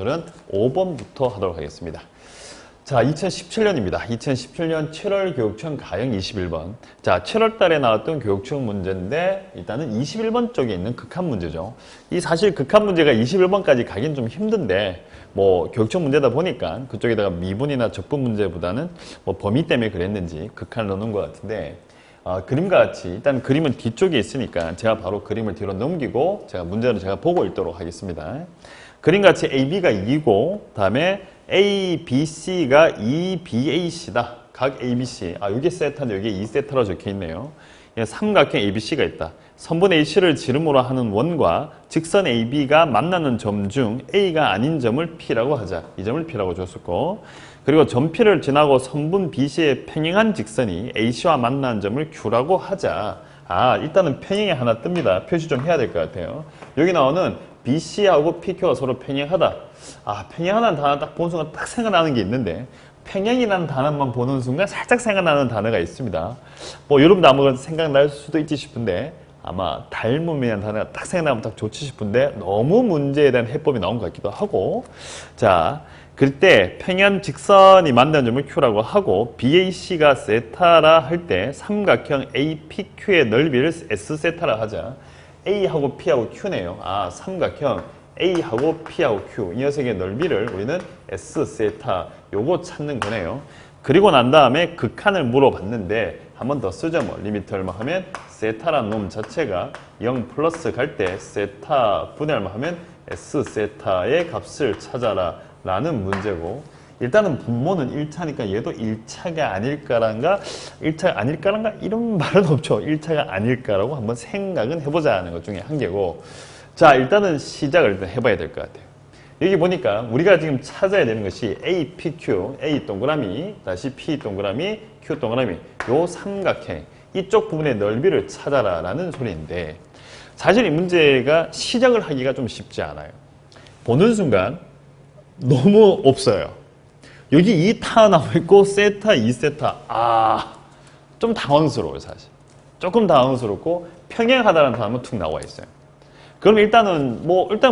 오늘은 5번부터 하도록 하겠습니다. 자, 2017년입니다. 2017년 7월 교육청 가형 21번. 자, 7월 달에 나왔던 교육청 문제인데 일단은 21번 쪽에 있는 극한 문제죠. 이 사실 극한 문제가 21번까지 가긴 좀 힘든데 뭐 교육청 문제다 보니까 그쪽에다가 미분이나 적분 문제보다는 뭐 범위 때문에 그랬는지 극한을 넣는 것 같은데 그림과 같이 일단 그림은 뒤쪽에 있으니까 제가 바로 그림을 뒤로 넘기고 제가 문제를 제가 보고 읽도록 하겠습니다. 그림같이 AB가 2고 다음에 A, B, C가 2, B, A, C다. 각 A, B, C. 여기 세타인데 여기에 2세타로 적혀있네요. 삼각형 A, B, C가 있다. 선분 AC를 지름으로 하는 원과 직선 AB가 만나는 점 중 A가 아닌 점을 P라고 하자. 이 점을 P라고 줬었고, 그리고 점 P를 지나고 선분 BC의 평행한 직선이 AC와 만나는 점을 Q라고 하자. 일단은 평행이 하나 뜹니다. 표시 좀 해야 될 것 같아요. 여기 나오는 BC하고 PQ가 서로 평행하다. 평행하다는 단어 딱 보는 순간 딱 생각나는 게 있는데, 평행이라는 단어만 보는 순간 살짝 생각나는 단어가 있습니다. 뭐 여러분도 아마 생각날 수도 있지 싶은데, 아마 닮음이라는 단어가 딱 생각나면 딱 좋지 싶은데 너무 문제에 대한 해법이 나온 것 같기도 하고, 자, 그럴 때 평행 직선이 만나는 점을 Q라고 하고 BAC가 세타라 할 때 삼각형 APQ의 넓이를 S세타라 하자. A하고 P하고 Q네요. 삼각형 A하고 P하고 Q. 이 녀석의 넓이를 우리는 S세타 요거 찾는 거네요. 그리고 난 다음에 극한을 물어봤는데 한 번 더 쓰죠. 뭐 리미트 얼마 하면 세타라는 놈 자체가 0 플러스 갈 때 세타 분의 얼마 하면 S세타의 값을 찾아라 라는 문제고, 일단은 분모는 1차니까 얘도 1차가 아닐까란가 1차가 아닐까란가 이런 말은 없죠. 1차가 아닐까라고 한번 생각은 해보자 하는 것 중에 한 개고, 자, 일단은 시작을 일단 해봐야 될 것 같아요. 여기 보니까 우리가 지금 찾아야 되는 것이 A, P, Q, A 동그라미, 다시 P 동그라미, Q 동그라미, 요 삼각형 이쪽 부분의 넓이를 찾아라 라는 소리인데, 사실 이 문제가 시작을 하기가 좀 쉽지 않아요. 보는 순간 너무 없어요. 여기 2타 나와 있고 세타, 2세타. 좀 당황스러워요, 사실. 조금 당황스럽고 평행하다는 단어만 툭 나와 있어요. 그럼 일단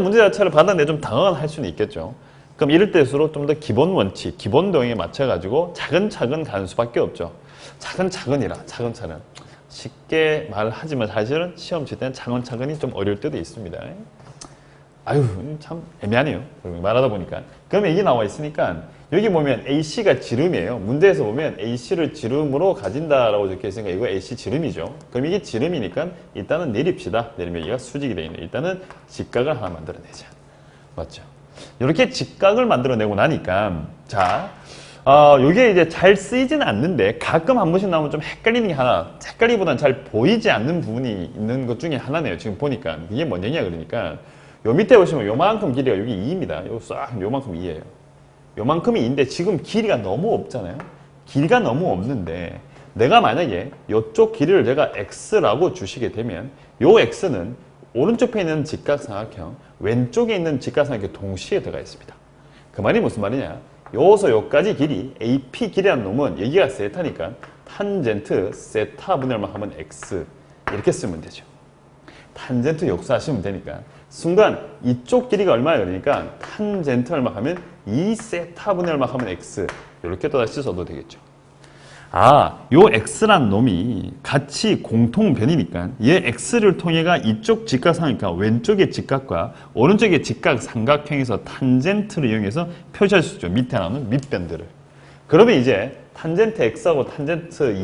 문제 자체를 받았는데 좀 당황은 할 수는 있겠죠. 그럼 이럴 때일수록 좀 더 기본 원칙, 기본 도형에 맞춰가지고 차근차근 가는 수밖에 없죠. 차근차근이라, 차근차근. 쉽게 말하지만 사실은 시험 칠 때는 차근차근이 좀 어려울 때도 있습니다. 참 애매하네요. 말하다 보니까. 그러면 이게 나와 있으니까 여기 보면 AC가 지름이에요. 문제에서 보면 AC를 지름으로 가진다라고 적혀 있으니까 이거 AC 지름이죠. 그럼 이게 지름이니까 일단은 내립시다. 내리면 얘가 수직이 되어 있네. 일단은 직각을 하나 만들어내자. 맞죠? 이렇게 직각을 만들어내고 나니까, 자, 요게 이제 잘 쓰이지는 않는데 가끔 한 번씩 나오면 좀 헷갈리는 게 하나, 헷갈리기보다는 잘 보이지 않는 부분이 있는 것 중에 하나네요. 지금 보니까. 이게 뭐냐 그러니까, 요 밑에 보시면 요만큼 길이가 여기 2입니다. 요만큼 2예요. 요만큼이 2인데 지금 길이가 너무 없잖아요. 길이가 너무 없는데 내가 만약에 이쪽 길이를 제가 x라고 주시게 되면 요 x는 오른쪽 편에 있는 직각삼각형, 왼쪽에 있는 직각삼각형 동시에 들어가 있습니다. 그 말이 무슨 말이냐? 요서 요까지 길이 AP 길이라는 놈은 여기가 세타니까 탄젠트 세타 분의 얼마 하면 x 이렇게 쓰면 되죠. 탄젠트 역수하시면 되니까 순간 이쪽 길이가 얼마예요? 그러니까 탄젠트 얼마 하면 2세타분의 얼마 하면 x 이렇게 또다시 써도 되겠죠. 요 x란 놈이 같이 공통변이니까 얘 x를 통해가 이쪽 직각삼각형 왼쪽의 직각과 오른쪽의 직각 삼각형에서 탄젠트를 이용해서 표시할 수 있죠. 밑에 나오는 밑변들을. 그러면 이제 탄젠트 x하고 탄젠트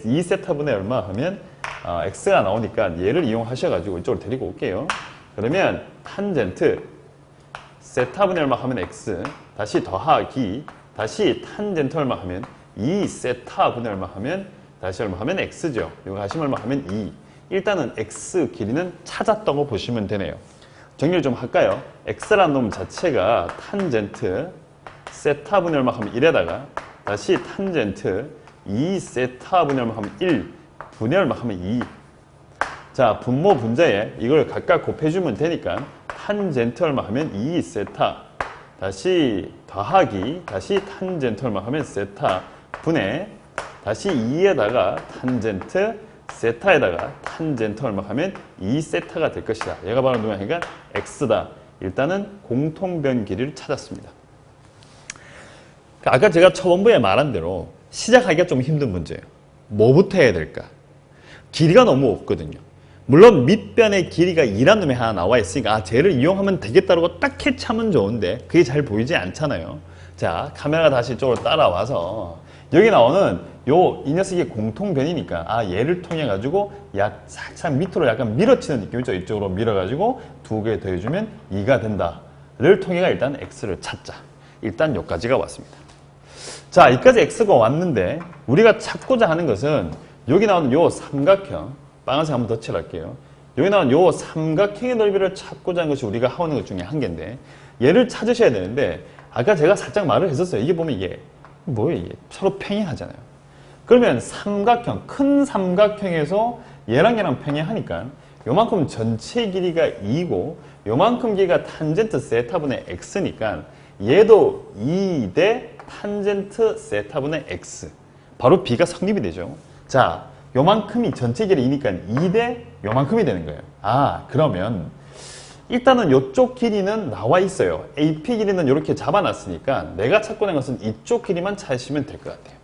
2세타분의 얼마 하면 x가 나오니까 얘를 이용하셔가지고 이쪽으로 데리고 올게요. 그러면 탄젠트 세타분의 얼마 하면 x 다시 더하기 다시 탄젠트 얼마 하면 2세타분의 얼마 하면 다시 얼마 하면 x죠. 이거 하시면 얼마 하면 2. 일단은 x 길이는 찾았다고 보시면 되네요. 정리를 좀 할까요? x라는 놈 자체가 탄젠트 세타분의 얼마 하면 1에다가 다시 탄젠트 2세타분의 얼마 하면 1 분의 얼마 하면 2. 자, 분모 분자에 이걸 각각 곱해주면 되니까 탄젠트 얼마 하면 2세타 다시 더하기 다시 탄젠트 얼마 하면 세타 분의 다시 2에다가 탄젠트 세타에다가 탄젠트 얼마 하면 2세타가 될 것이다. 얘가 바로 누구냐? 그러니까 x다. 일단은 공통변 길이를 찾았습니다. 아까 제가 초반부에 말한 대로 시작하기가 좀 힘든 문제예요. 뭐부터 해야 될까? 길이가 너무 없거든요. 물론 밑변의 길이가 2라는 놈이 하나 나와 있으니까 쟤를 이용하면 되겠다고 딱 캐치하면 좋은데 그게 잘 보이지 않잖아요. 자, 카메라가 다시 이쪽으로 따라와서 여기 나오는 이 녀석이 공통변이니까 얘를 통해 가지고 살짝 밑으로 약간 밀어치는 느낌이죠. 이쪽으로 밀어가지고 2개 더해주면 2가 된다를 통해가 일단 x를 찾자. 일단 여기까지가 왔습니다. 자, 여기까지 x가 왔는데 우리가 찾고자 하는 것은 여기 나오는 요 삼각형, 빨간색 한번 더 칠할게요. 여기 나오는 요 삼각형의 넓이를 찾고자 하는 것이 우리가 하는 것 중에 한 개인데 얘를 찾으셔야 되는데 아까 제가 살짝 말을 했었어요. 이게 보면 이게 뭐예요? 이게 서로 평행하잖아요. 그러면 삼각형, 큰 삼각형에서 얘랑 평행하니까 요만큼 전체 길이가 2고 요만큼 길이가 탄젠트 세타분의 x니까 얘도 2 대 탄젠트 세타분의 x. 바로 b가 성립이 되죠. 자, 요만큼이 전체 길이니까 2 대 요만큼이 되는 거예요. 그러면 일단은 이쪽 길이는 나와 있어요. AP 길이는 이렇게 잡아놨으니까 내가 찾고 낸 것은 이쪽 길이만 찾으시면 될 것 같아요.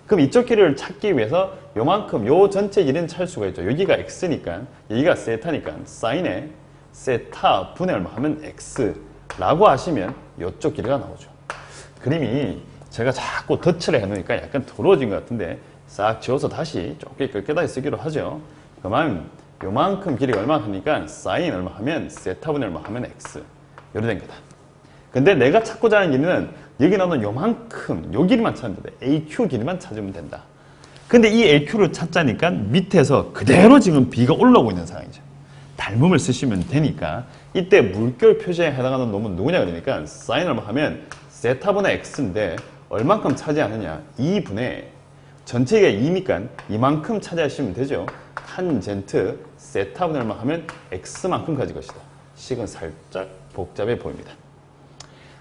그럼 이쪽 길이를 찾기 위해서 요만큼 요 전체 길이는 찾을 수가 있죠. 여기가 x니까 여기가 세타니까 사인에 세타 분의 얼마 하면 x라고 하시면 이쪽 길이가 나오죠. 그림이 제가 자꾸 덧칠을 해놓으니까 약간 더러워진 것 같은데 싹 지워서 다시 조금 깨끗하게 쓰기로 하죠. 그러면 요만큼 길이가 얼마 하니까 사인 얼마 하면 세타분의 얼마 하면 x 이렇게 된 거다. 근데 내가 찾고자 하는 길이는 여기 나오는 요만큼 요 길이만 찾으면 된다. AQ 길이만 찾으면 된다. 근데 이 AQ를 찾자니까 밑에서 그대로 지금 B가 올라오고 있는 상황이죠. 닮음을 쓰시면 되니까 이때 물결 표시에 해당하는 놈은 누구냐 그러니까 사인 얼마 하면 세타분의 x인데 얼만큼 차지하느냐 2분의 전체가 2니까 이만큼 차지하시면 되죠. 탄젠트 세타분의 얼마 하면 x만큼 가질 것이다. 식은 살짝 복잡해 보입니다.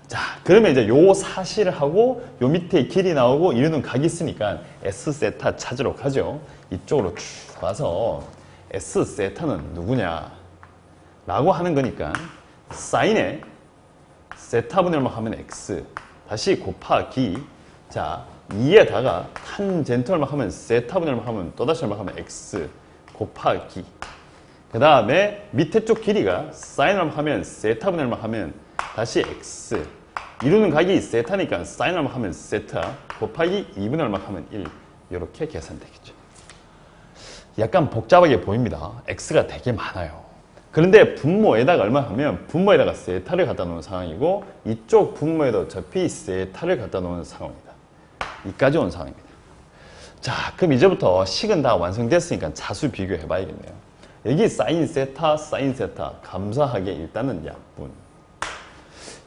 자, 그러면 이제 요 사실을 하고 요 밑에 길이 나오고 이러는 각이 있으니까 s 세타 찾으러 가죠. 이쪽으로 쭉 와서 s 세타는 누구냐 라고 하는 거니까 사인에 세타분의 얼마 하면 x 다시 곱하기 자 2에다가 탄젠트 얼마 하면 세타분의 얼마 하면 또다시 얼마 하면 x 곱하기 그 다음에 밑에 쪽 길이가 사인 얼마 하면 세타분의 얼마 하면 다시 x 이루는 각이 세타니까 사인 얼마 하면 세타 곱하기 2분의 얼마 하면 1 이렇게 계산되겠죠. 약간 복잡하게 보입니다. x가 되게 많아요. 그런데 분모에다가 얼마 하면 분모에다가 세타를 갖다 놓은 상황이고 이쪽 분모에도 어차피 세타를 갖다 놓은 상황입니다. 이까지 온 상황입니다. 자, 그럼 이제부터 식은 다 완성됐으니까 차수 비교해 봐야겠네요. 여기 사인 세타 감사하게 일단은 약분.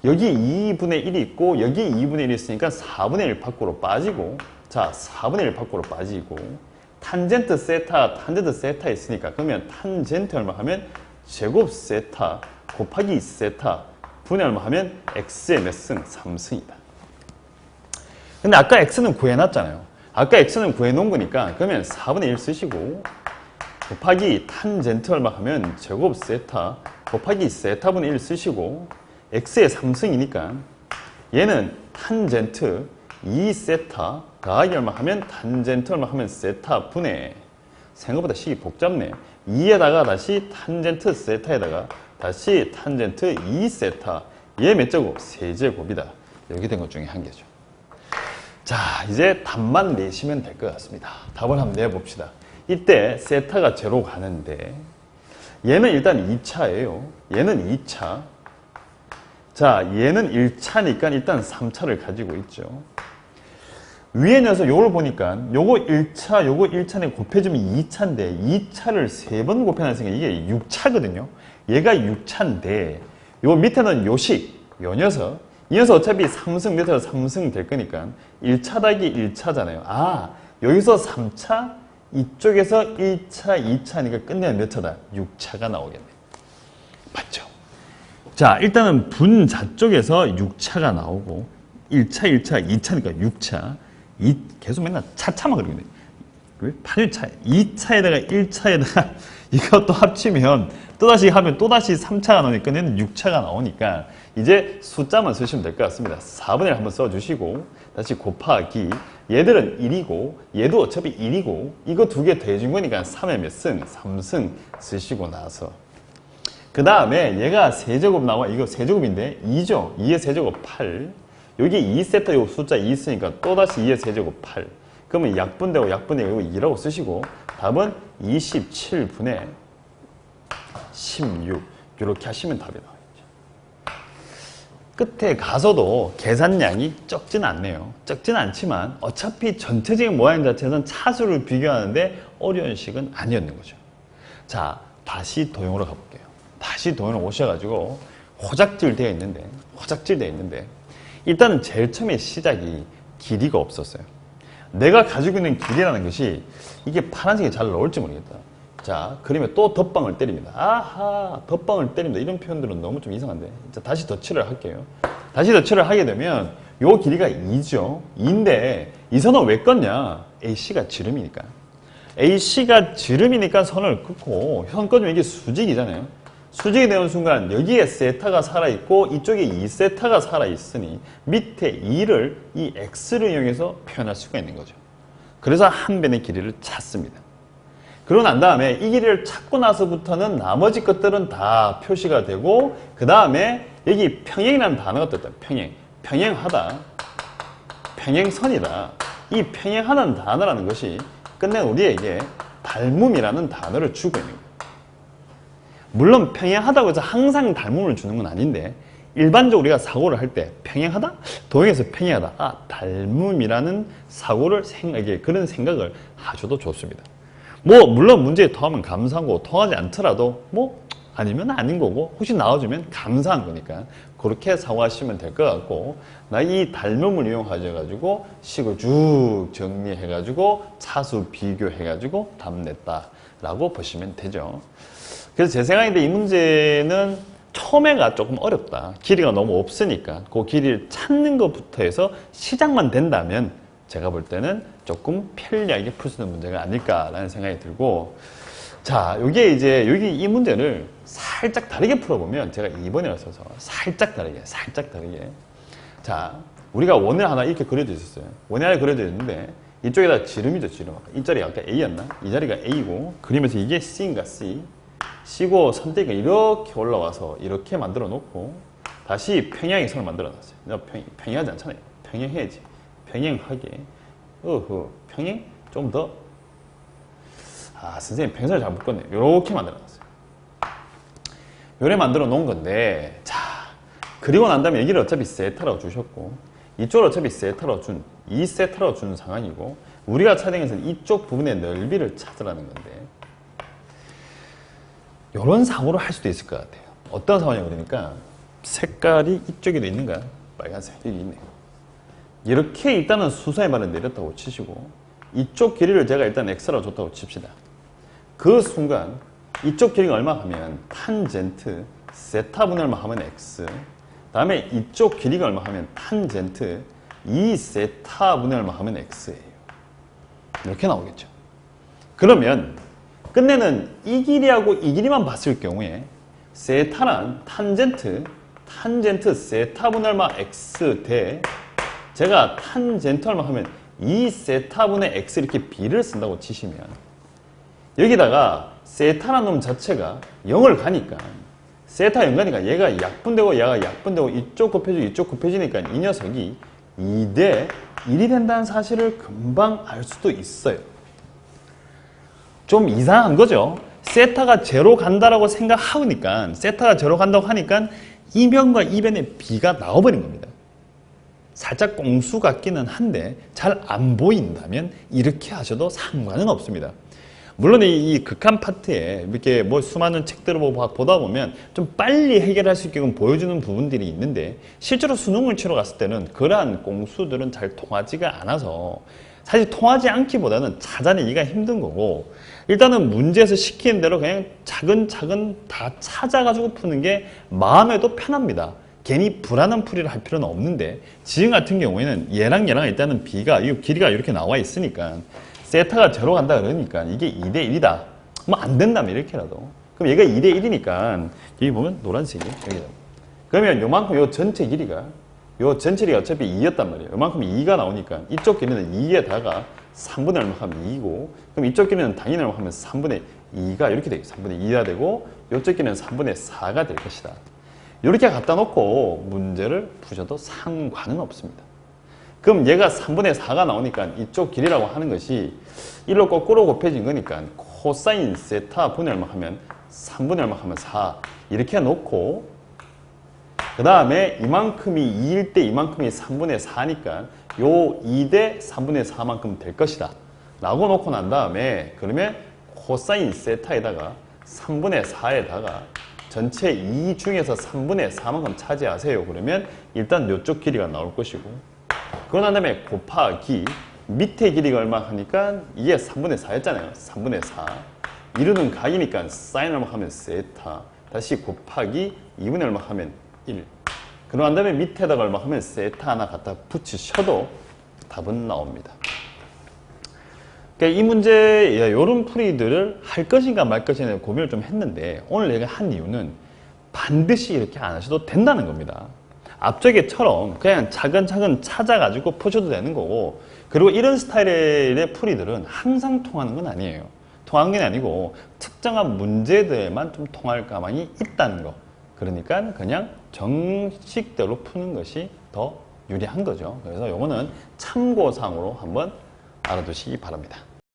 여기 2분의 1이 있고 여기 2분의 1이 있으니까 4분의 1 밖으로 빠지고 자 4분의 1 밖으로 빠지고 탄젠트 세타 있으니까 그러면 탄젠트 얼마 하면 제곱 세타 곱하기 세타 분의 얼마 하면 x의 몇 승? 3승이다. 근데 아까 x는 구해놨잖아요. 아까 x는 구해놓은 거니까 그러면 4분의 1 쓰시고 곱하기 탄젠트 얼마 하면 제곱 세타 곱하기 세타분의 1 쓰시고 x의 3승이니까 얘는 탄젠트 2세타 더하기 얼마 하면 탄젠트 얼마 하면 세타 분의 생각보다 식이 복잡네. 2에다가 다시 탄젠트 세타에다가 다시 탄젠트 2세타 얘 몇 제곱? 세제곱이다. 이렇게 된 것 중에 한 개죠. 자, 이제 답만 내시면 될 것 같습니다. 답을 한번 내봅시다. 이때 세타가 제로 가는데 얘는 일단 2차예요. 얘는 2차. 자, 얘는 1차니까 일단 3차를 가지고 있죠. 위에 녀석 요걸 보니까 요거 1차, 요거 1차에 곱해주면 2차인데 2차를 3번 곱해놨으니까 이게 6차거든요. 얘가 6차인데 요 밑에는 요식, 요 녀석 이 녀석 어차피 3승 밑에서 3승 될 거니까 1차 더하기 1차잖아요. 여기서 3차, 이쪽에서 1차, 2차니까 끝내면 몇 차다? 6차가 나오겠네. 맞죠? 자, 일단은 분자 쪽에서 6차가 나오고 1차, 1차, 2차니까 6차. 계속 맨날 차만 그러겠네. 왜? 8차, 2차에다가 1차에다가 이것도 합치면 또다시 하면 또다시 3차가 나오니까 얘는 6차가 나오니까 이제 숫자만 쓰시면 될 것 같습니다. 4분의 1 한번 써주시고 다시 곱하기 얘들은 1이고 얘도 어차피 1이고 이거 두 개 더해준 거니까 3의 몇 승? 3승 쓰시고 나서 그 다음에 얘가 세제곱 나와. 이거 세제곱인데 2죠. 2의 세제곱 8. 여기 2세트 요 숫자 2 있으니까 또다시 2의 세제곱 8. 그러면 약분되고 약분되고 2라고 쓰시고 답은 27분의 16 이렇게 하시면 답이 나와요. 끝에 가서도 계산량이 적진 않네요. 적진 않지만 어차피 전체적인 모양 자체는 차수를 비교하는데 어려운 식은 아니었는 거죠. 자, 다시 도형으로 가볼게요. 다시 도형으로 오셔가지고 호작질 되어 있는데 일단은 제일 처음에 시작이 길이가 없었어요. 내가 가지고 있는 길이라는 것이 이게 파란색이 잘 나올지 모르겠다. 자, 그러면 또 덧방을 때립니다. 아하, 덧방을 때립니다. 이런 표현들은 너무 좀 이상한데. 자, 다시 덧칠을 할게요. 다시 덧칠을 하게 되면 요 길이가 2죠. 2인데 이 선은 왜 껐냐? AC가 지름이니까. AC가 지름이니까 선을 긋고 선 꺼주면 이게 수직이잖아요. 수직이 되는 순간 여기에 세타가 살아있고 이쪽에 2세타가 살아있으니 밑에 2를 이 x를 이용해서 표현할 수가 있는 거죠. 그래서 한 변의 길이를 찾습니다. 그러고 난 다음에 이 길이를 찾고 나서부터는 나머지 것들은 다 표시가 되고 그 다음에 여기 평행이라는 단어가 떴다. 평행. 평행하다. 평행선이다. 이 평행하다는 단어라는 것이 끝내 우리에게 닮음이라는 단어를 주고 있는 거예요. 물론 평행하다고 해서 항상 닮음을 주는 건 아닌데 일반적으로 우리가 사고를 할 때 평행하다? 도형에서 평행하다. 아, 닮음이라는 사고를 그런 생각을 하셔도 좋습니다. 뭐 물론 문제에 통하면 감사한 거고 통하지 않더라도 뭐 아니면 아닌 거고 혹시 나와주면 감사한 거니까 그렇게 사고하시면 될 것 같고 나 이 닮음을 이용하셔가지고 식을 쭉 정리해가지고 차수 비교해가지고 답 냈다라고 보시면 되죠. 그래서 제 생각인데 이 문제는 처음에가 조금 어렵다. 길이가 너무 없으니까 그 길이를 찾는 것부터 해서 시작만 된다면 제가 볼 때는 조금 편리하게 풀 수 있는 문제가 아닐까라는 생각이 들고 자, 여기 이 문제를 살짝 다르게 풀어보면 제가 2번이라 써서 살짝 다르게 자, 우리가 원을 하나 이렇게 그려져 있었어요. 원이 하나 그려져 있는데 이쪽에다 지름이죠, 지름. 이 자리가 아까 A였나? 이 자리가 A고 그리면서 이게 C인가 C C고 선대기가 이렇게 올라와서 이렇게 만들어 놓고 다시 평행의 선을 만들어 놨어요. 내가 평행하지 않잖아요. 평행해야지. 평행하게. 평행? 좀 더. 아, 선생님 평행선을 잘못 껐네. 이렇게 만들어 놨어요. 요래 만들어 놓은 건데, 자, 그리고 난 다음에 여기를 어차피 세타라고 주셨고, 이쪽을 어차피 세타라고 이 세타라고 준 상황이고, 우리가 찾은 것은 이쪽 부분의 넓이를 찾으라는 건데, 이런 상호를 할 수도 있을 것 같아요. 어떤 상황이냐 그러니까 색깔이 이쪽에도 있는가? 빨간색 여기 있네요. 이렇게 일단은 수선의 반을 내렸다고 치시고 이쪽 길이를 제가 일단 x라고 줬다고 칩시다. 그 순간 이쪽 길이가 얼마 하면 탄젠트 세타분의 얼마 하면 x 다음에 이쪽 길이가 얼마 하면 탄젠트 2세타분의 얼마 하면 x예요. 이렇게 나오겠죠. 그러면 끝내는 이 길이하고 이 길이만 봤을 경우에 세타란 탄젠트 세타분의 얼마 x 대 제가 탄젠트 얼마 하면 2세타분의 x 이렇게 b를 쓴다고 치시면 여기다가 세타라는 놈 자체가 0을 가니까 세타 0 가니까 얘가 약분되고 얘가 약분되고 이쪽 곱해지니까 이 녀석이 2대 1이 된다는 사실을 금방 알 수도 있어요. 좀 이상한 거죠. 세타가 제로 간다라고 생각하니까 세타가 제로 간다고 하니까 이 변과 이 변의 b가 나와버린 겁니다. 살짝 꽁수 같기는 한데 잘 안 보인다면 이렇게 하셔도 상관은 없습니다. 물론 이 극한 파트에 이렇게 뭐 수많은 책들을 보다 보면 좀 빨리 해결할 수 있게끔 보여주는 부분들이 있는데 실제로 수능을 치러 갔을 때는 그러한 꽁수들은 잘 통하지가 않아서 사실 통하지 않기보다는 찾아내기가 힘든 거고 일단은 문제에서 시키는 대로 그냥 차근차근 다 찾아가지고 푸는 게 마음에도 편합니다. 괜히 불안한 풀이를 할 필요는 없는데 지금 같은 경우에는 얘랑 일단은 b가 이 길이가 이렇게 나와 있으니까 세타가 제로 간다 그러니까 이게 2대 1이다. 뭐 안 된다면 이렇게라도. 그럼 얘가 2대 1이니까 여기 보면 노란색이 여기다. 그러면 요만큼 요 전체 길이가 요 전체 길이가 어차피 2였단 말이에요. 요만큼 2가 나오니까 이쪽 길이는 2에다가 3분의 얼마 하면 2고, 그럼 이쪽 길이는 당연히 얼마 하면 3분의 2가 이렇게 되겠죠. 3분의 2가 되고 이쪽 길이는 3분의 4가 될 것이다. 이렇게 갖다 놓고 문제를 푸셔도 상관은 없습니다. 그럼 얘가 3분의 4가 나오니까 이쪽 길이라고 하는 것이 1로 거꾸로 곱해진 거니까 코사인 세타 분의 얼마 하면 3분의 얼마 하면 4 이렇게 놓고, 그 다음에 이만큼이 2일 때 이만큼이 3분의 4니까 요 2대 3분의 4만큼 될 것이다 라고 놓고 난 다음에, 그러면 코사인 세타에다가 3분의 4에다가 전체 2 중에서 3분의 4만큼 차지하세요. 그러면 일단 이쪽 길이가 나올 것이고, 그러고 난 다음에 곱하기 밑에 길이가 얼마 하니까 이게 3분의 4였잖아요. 3분의 4 이루는 각이니까 사인 얼마 하면 세타, 다시 곱하기 2분의 얼마 하면 1. 그러고 난 다음에 밑에다가 얼마 하면 세타 하나 갖다 붙이셔도 답은 나옵니다. 그러니까 이 문제 이런 풀이들을 할 것인가 말 것인가 고민을 좀 했는데, 오늘 내가 한 이유는 반드시 이렇게 안 하셔도 된다는 겁니다. 앞쪽에처럼 그냥 차근차근 찾아가지고 푸셔도 되는 거고, 그리고 이런 스타일의 풀이들은 항상 통하는 건 아니에요. 통하는 게 아니고 특정한 문제들만 좀 통할 가망이 있다는 거. 그러니까 그냥 정식대로 푸는 것이 더 유리한 거죠. 그래서 이거는 참고사항으로 한번 알아두시기 바랍니다.